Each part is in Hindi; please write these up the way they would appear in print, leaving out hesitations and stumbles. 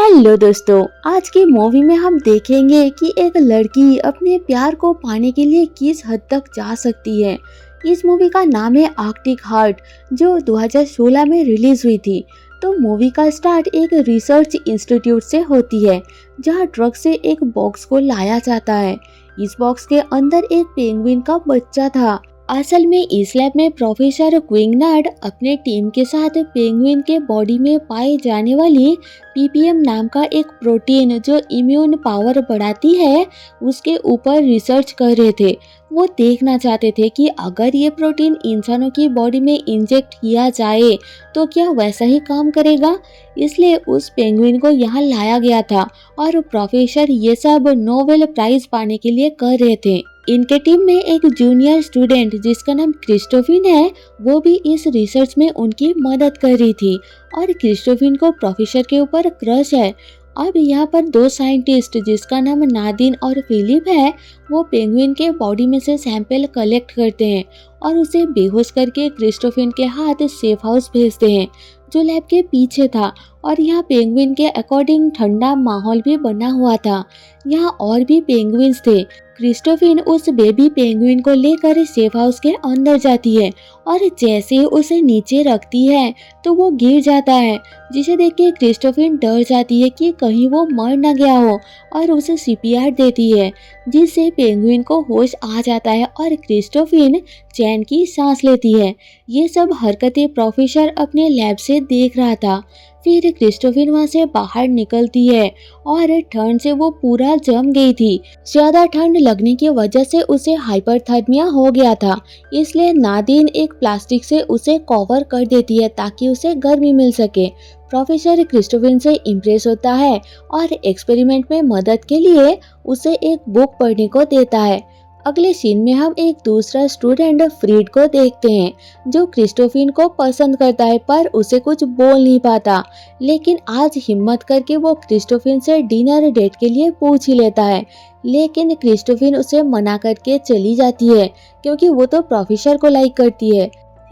हेलो दोस्तों, आज की मूवी में हम देखेंगे कि एक लड़की अपने प्यार को पाने के लिए किस हद तक जा सकती है। इस मूवी का नाम है आर्कटिक हार्ट, जो 2016 में रिलीज हुई थी। तो मूवी का स्टार्ट एक रिसर्च इंस्टीट्यूट से होती है, जहां ट्रक से एक बॉक्स को लाया जाता है। इस बॉक्स के अंदर एक पेंगुइन का बच्चा था। असल में इस लैब में प्रोफेसर क्विंगनार्ड अपने टीम के साथ पेंगुइन के बॉडी में पाई जाने वाली पीपीएम नाम का एक प्रोटीन जो इम्यून पावर बढ़ाती है, उसके ऊपर रिसर्च कर रहे थे। वो देखना चाहते थे कि अगर ये प्रोटीन इंसानों की बॉडी में इंजेक्ट किया जाए तो क्या वैसा ही काम करेगा। इसलिए उस पेंगुइन को यहाँ लाया गया था और प्रोफेसर ये सब नोबेल प्राइज पाने के लिए कर रहे थे। इनके टीम में एक जूनियर स्टूडेंट जिसका नाम क्रिस्टोफिन है, वो भी इस रिसर्च में उनकी मदद कर रही थी और क्रिस्टोफिन को प्रोफेसर के ऊपर क्रश है। अब यहाँ पर दो साइंटिस्ट जिसका नाम नादिन और फिलिप है, वो पेंगुइन के बॉडी में से सैंपल कलेक्ट करते हैं और उसे बेहोश करके क्रिस्टोफिन के हाथ सेफ हाउस भेजते हैं, जो लैब के पीछे था। और यहाँ पेंगुइन के अकॉर्डिंग ठंडा माहौल भी बना हुआ था। यहाँ और भी पेंगुइन्स थे। क्रिस्टोफिन उस बेबी पेंगुइन को लेकर सेफ हाउस के अंदर जाती है और जैसे ही उसे नीचे रखती है तो वो गिर जाता है, जिसे देख के क्रिस्टोफिन डर जाती है कि कहीं वो मर न गया हो और उसे सीपीआर देती है, जिससे पेंगुइन को होश आ जाता है और क्रिस्टोफिन चैन की सांस लेती है। ये सब हरकतें प्रोफेसर अपने लैब से देख रहा था। फिर क्रिस्टोफिन वहाँ से बाहर निकलती है और ठंड से वो पूरा जम गई थी। ज्यादा ठंड लगने की वजह से उसे हाइपरथर्मिया हो गया था, इसलिए नादिन एक प्लास्टिक से उसे कवर कर देती है ताकि उसे गर्मी मिल सके। प्रोफेसर क्रिस्टोफिन से इम्प्रेस होता है और एक्सपेरिमेंट में मदद के लिए उसे एक बुक पढ़ने को देता है। अगले सीन में हम एक दूसरा स्टूडेंट फ्रीड को देखते हैं, जो क्रिस्टोफिन को पसंद करता है पर उसे कुछ बोल नहीं पाता। लेकिन आज हिम्मत करके वो क्रिस्टोफिन से डिनर डेट के लिए पूछ ही लेता है, लेकिन क्रिस्टोफिन उसे मना करके चली जाती है क्योंकि वो तो प्रोफेसर को लाइक करती है।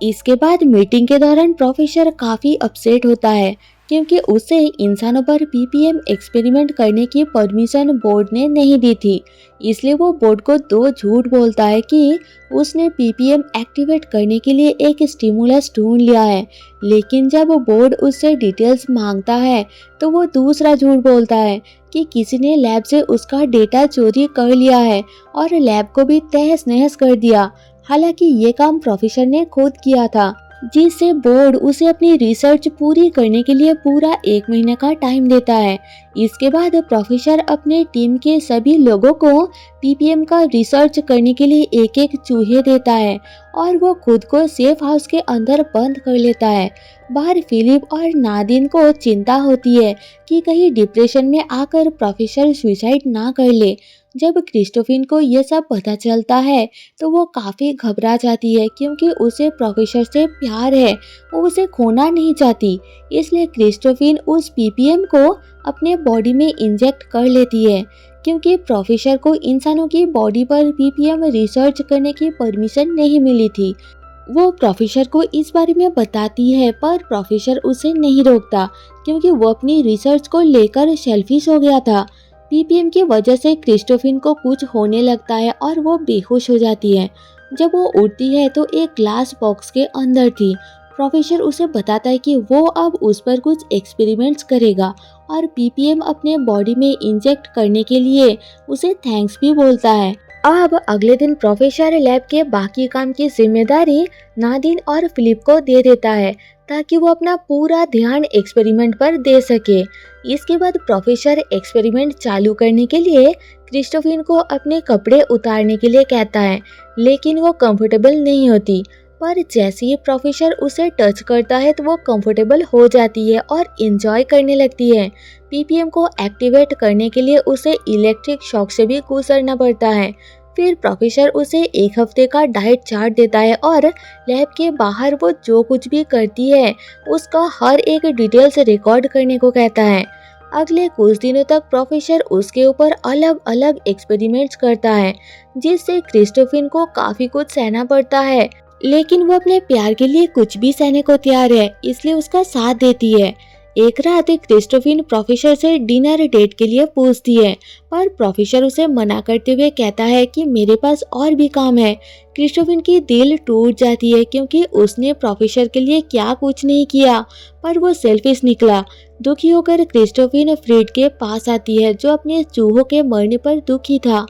इसके बाद मीटिंग के दौरान प्रोफेसर काफी अपसेट होता है क्योंकि उसे इंसानों पर पीपीएम एक्सपेरिमेंट करने की परमिशन बोर्ड ने नहीं दी थी। इसलिए वो बोर्ड को दो झूठ बोलता है कि उसने पीपीएम एक्टिवेट करने के लिए एक स्टिमुलस ढूंढ लिया है, लेकिन जब बोर्ड उससे डिटेल्स मांगता है तो वो दूसरा झूठ बोलता है कि किसी ने लैब से उसका डेटा चोरी कर लिया है और लैब को भी तहस नहस कर दिया। हालांकि ये काम प्रोफेसर ने खुद किया था, जिससे बोर्ड उसे अपनी रिसर्च पूरी करने के लिए पूरा 1 महीने का टाइम देता है। इसके बाद प्रोफेसर अपने टीम के सभी लोगों को पीपीएम का रिसर्च करने के लिए एक एक चूहे देता है और वो खुद को सेफ हाउस के अंदर बंद कर लेता है। बाहर फिलिप और नादिन को चिंता होती है कि कहीं डिप्रेशन में आकर प्रोफेसर सुसाइड ना कर ले। जब क्रिस्टोफिन को ये सब पता चलता है तो वो काफ़ी घबरा जाती है क्योंकि उसे प्रोफेसर से प्यार है, वो उसे खोना नहीं चाहती। इसलिए क्रिस्टोफिन उस पीपीएम को अपने बॉडी में इंजेक्ट कर लेती है क्योंकि प्रोफेसर को इंसानों की बॉडी पर पीपीएम रिसर्च करने की परमिशन नहीं मिली थी। वो प्रोफेसर को इस बारे में बताती है पर प्रोफेसर उसे नहीं रोकता क्योंकि वो अपनी रिसर्च को लेकर सेल्फिश हो गया था। पीपीएम की वजह से क्रिस्टोफिन को कुछ होने लगता है और वो बेहोश हो जाती है। जब वो उठती है तो एक ग्लास बॉक्स के अंदर थी। प्रोफेसर उसे बताता है कि वो अब उस पर कुछ एक्सपेरिमेंट्स करेगा और पीपीएम अपने बॉडी में इंजेक्ट करने के लिए उसे थैंक्स भी बोलता है। अब अगले दिन प्रोफेसर लैब के बाकी काम की जिम्मेदारी नादिन और फिलिप को दे देता है ताकि वो अपना पूरा ध्यान एक्सपेरिमेंट पर दे सके। इसके बाद प्रोफेसर एक्सपेरिमेंट चालू करने के लिए क्रिस्टोफिन को अपने कपड़े उतारने के लिए कहता है, लेकिन वो कंफर्टेबल नहीं होती। पर जैसे ही प्रोफेसर उसे टच करता है तो वो कंफर्टेबल हो जाती है और एंजॉय करने लगती है। पीपीएम को एक्टिवेट करने के लिए उसे इलेक्ट्रिक शॉक से भी गुजरना पड़ता है। फिर प्रोफेसर उसे 1 हफ्ते का डाइट चार्ट देता है और लैब के बाहर वो जो कुछ भी करती है उसका हर एक डिटेल्स रिकॉर्ड करने को कहता है। अगले कुछ दिनों तक प्रोफेसर उसके ऊपर अलग अलग एक्सपेरिमेंट्स करता है, जिससे क्रिस्टोफिन को काफी कुछ सहना पड़ता है, लेकिन वो अपने प्यार के लिए कुछ भी सहने को तैयार है, इसलिए उसका साथ देती है। एक रात क्रिस्टोफिन प्रोफेसर से डिनर डेट के लिए पूछती है, पर प्रोफेसर उसे मना करते हुए कहता है कि मेरे पास और भी काम है। क्रिस्टोफिन की दिल टूट जाती है क्योंकि उसने प्रोफेसर के लिए क्या कुछ नहीं किया, पर वो सेल्फिश निकला। दुखी होकर क्रिस्टोफिन फ्रीड के पास आती है, जो अपने चूहों के मरने पर दुखी था।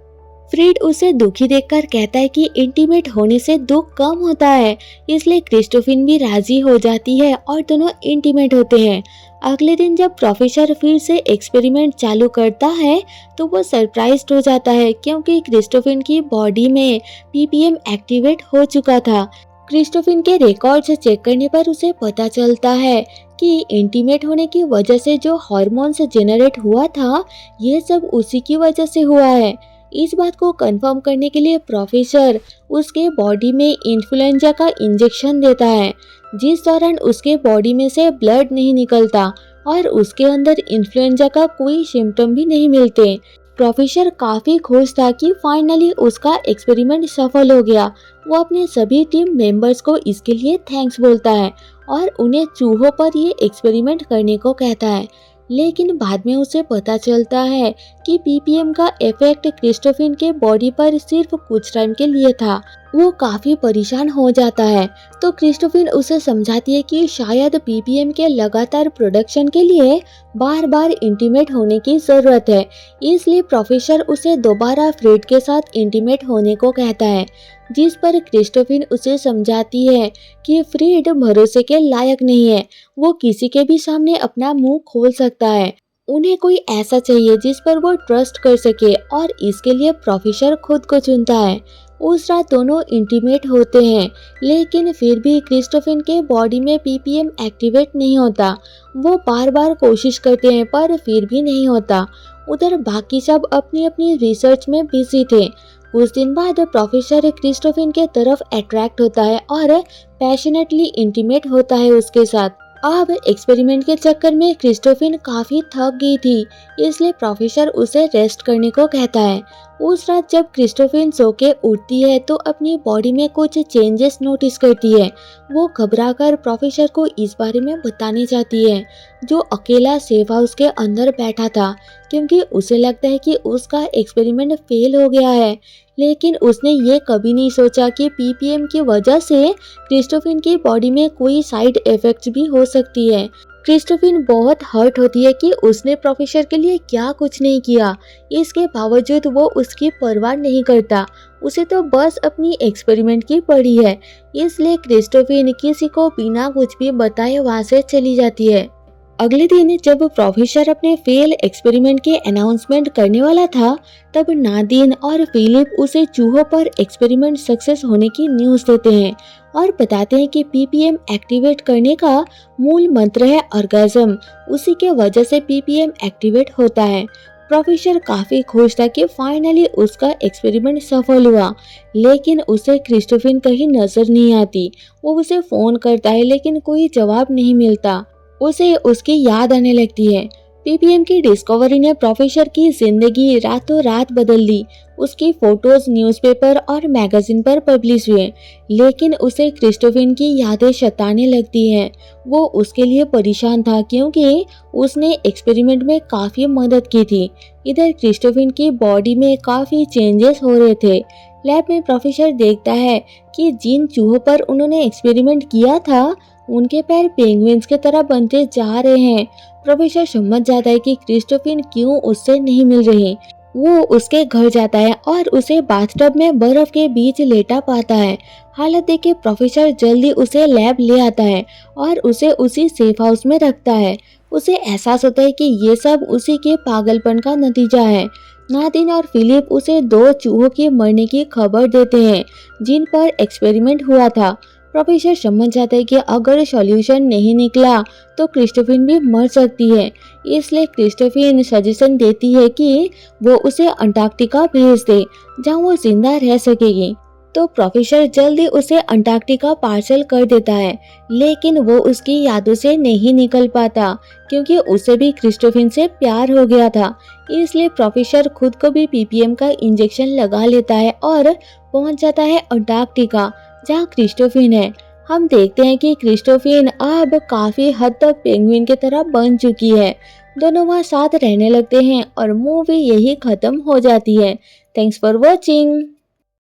फ्रीड उसे दुखी देखकर कहता है कि इंटीमेट होने से दुख कम होता है, इसलिए क्रिस्टोफिन भी राजी हो जाती है और दोनों इंटीमेट होते हैं। अगले दिन जब प्रोफेसर फिर से एक्सपेरिमेंट चालू करता है तो वो सरप्राइज्ड हो जाता है क्योंकि क्रिस्टोफिन की बॉडी में पीपीएम एक्टिवेट हो चुका था। क्रिस्टोफिन के रिकॉर्ड्स चेक करने पर उसे पता चलता है कि इंटीमेट होने की वजह से जो हार्मोन्स जनरेट हुआ था, ये सब उसी की वजह से हुआ है। इस बात को कंफर्म करने के लिए प्रोफेसर उसके बॉडी में इन्फ्लुएंजा का इंजेक्शन देता है, जिस दौरान उसके बॉडी में से ब्लड नहीं निकलता और उसके अंदर इन्फ्लुएंजा का कोई सिम्टम भी नहीं मिलते। प्रोफेसर काफी खुश था कि फाइनली उसका एक्सपेरिमेंट सफल हो गया। वो अपने सभी टीम मेंबर्स को इसके लिए थैंक्स बोलता है और उन्हें चूहों पर ये एक्सपेरिमेंट करने को कहता है। लेकिन बाद में उसे पता चलता है कि पीपीएम का इफेक्ट क्रिस्टोफिन के बॉडी पर सिर्फ कुछ टाइम के लिए था। वो काफी परेशान हो जाता है, तो क्रिस्टोफिन उसे समझाती है कि शायद पीपीएम के लगातार प्रोडक्शन के लिए बार बार इंटीमेट होने की जरूरत है। इसलिए प्रोफेसर उसे दोबारा फ्रेड के साथ इंटीमेट होने को कहता है, जिस पर क्रिस्टोफिन उसे समझाती है कि फ्रीड भरोसे के लायक नहीं है, वो किसी के भी सामने अपना मुंह खोल सकता है। उन्हें कोई ऐसा चाहिए जिस पर वो ट्रस्ट कर सके और इसके लिए प्रोफेसर खुद को चुनता है। उस रात दोनों इंटीमेट होते हैं, लेकिन फिर भी क्रिस्टोफिन के बॉडी में पीपीएम एक्टिवेट नहीं होता। वो बार बार कोशिश करते हैं पर फिर भी नहीं होता। उधर बाकी सब अपनी अपनी रिसर्च में बिजी थे। कुछ दिन बाद प्रोफेसर क्रिस्टोफिन के तरफ अट्रैक्ट होता है और पैशनेटली इंटीमेट होता है उसके साथ। अब एक्सपेरिमेंट के चक्कर में क्रिस्टोफिन काफी थक गई थी, इसलिए प्रोफेसर उसे रेस्ट करने को कहता है। उस रात जब क्रिस्टोफिन सो के उठती है तो अपनी बॉडी में कुछ चेंजेस नोटिस करती है। वो घबराकर प्रोफेसर को इस बारे में बताने जाती है, जो अकेला सेफ हाउस के अंदर बैठा था, क्योंकि उसे लगता है कि उसका एक्सपेरिमेंट फेल हो गया है। लेकिन उसने ये कभी नहीं सोचा कि पीपीएम की वजह से क्रिस्टोफिन की बॉडी में कोई साइड इफेक्ट्स भी हो सकती है। क्रिस्टोफिन बहुत हर्ट होती है कि उसने प्रोफेसर के लिए क्या कुछ नहीं किया। इसके बावजूद वो उसकी परवाह नहीं करता, उसे तो बस अपनी एक्सपेरिमेंट की पड़ी है। इसलिए क्रिस्टोफिन किसी को बिना कुछ भी बताए वहां से चली जाती है। अगले दिन जब प्रोफेसर अपने फेल एक्सपेरिमेंट के अनाउंसमेंट करने वाला था, तब नादिन और फिलिप उसे चूहों पर एक्सपेरिमेंट सक्सेस होने की न्यूज़ देते हैं और बताते हैं कि पीपीएम एक्टिवेट करने का मूल मंत्र है ऑर्गेज्म। उसी के वजह से पीपीएम एक्टिवेट होता है। प्रोफेसर काफी खुश था कि फाइनली उसका एक्सपेरिमेंट सफल हुआ, लेकिन उसे क्रिस्टोफिन कहीं नजर नहीं आती। वो उसे फोन करता है लेकिन कोई जवाब नहीं मिलता। उसे उसकी याद आने लगती है। पीपीएम की डिस्कवरी ने प्रोफेसर की जिंदगी रातों रात बदल दी। उसकी फोटोज न्यूज़पेपर और मैगजीन पर पब्लिश हुए, लेकिन उसे क्रिस्टोफिन की यादें सताने लगती हैं। वो उसके लिए परेशान था क्योंकि उसने एक्सपेरिमेंट में काफ़ी मदद की थी। इधर क्रिस्टोफिन की बॉडी में काफ़ी चेंजेस हो रहे थे। लैब में प्रोफेसर देखता है कि जिन चूहों पर उन्होंने एक्सपेरिमेंट किया था, उनके पैर पेंगुइन्स की तरह बनते जा रहे हैं। प्रोफेसर समझ जाता है कि क्रिस्टोफिन क्यों उससे नहीं मिल रही। वो उसके घर जाता है और उसे बाथटब में बर्फ के बीच लेटा पाता है। हालत देख के प्रोफेसर जल्दी उसे लैब ले आता है और उसे उसी सेफ हाउस में रखता है। उसे एहसास होता है कि ये सब उसी के पागलपन का नतीजा है। नादिन और फिलिप उसे 2 चूहों के मरने की खबर देते हैं जिन पर एक्सपेरिमेंट हुआ था। प्रोफेसर समझ जाता है कि अगर सॉल्यूशन नहीं निकला तो क्रिस्टोफिन भी मर सकती है। इसलिए क्रिस्टोफिन सजेशन देती है कि वो उसे अंटार्कटिका भेज दे, जहां वो जिंदा रह सकेगी। तो प्रोफेसर जल्दी उसे अंटार्कटिका पार्सल कर देता है, लेकिन वो उसकी यादों से नहीं निकल पाता क्योंकि उसे भी क्रिस्टोफिन से प्यार हो गया था। इसलिए प्रोफेसर खुद को भी पीपीएम का इंजेक्शन लगा लेता है और पहुंच जाता है अंटार्कटिका, जहाँ क्रिस्टोफिन है। हम देखते हैं कि क्रिस्टोफिन अब काफी हद तक पेंगुइन की तरह बन चुकी है। दोनों वहाँ साथ रहने लगते हैं और मूवी यही खत्म हो जाती है। Thanks for watching.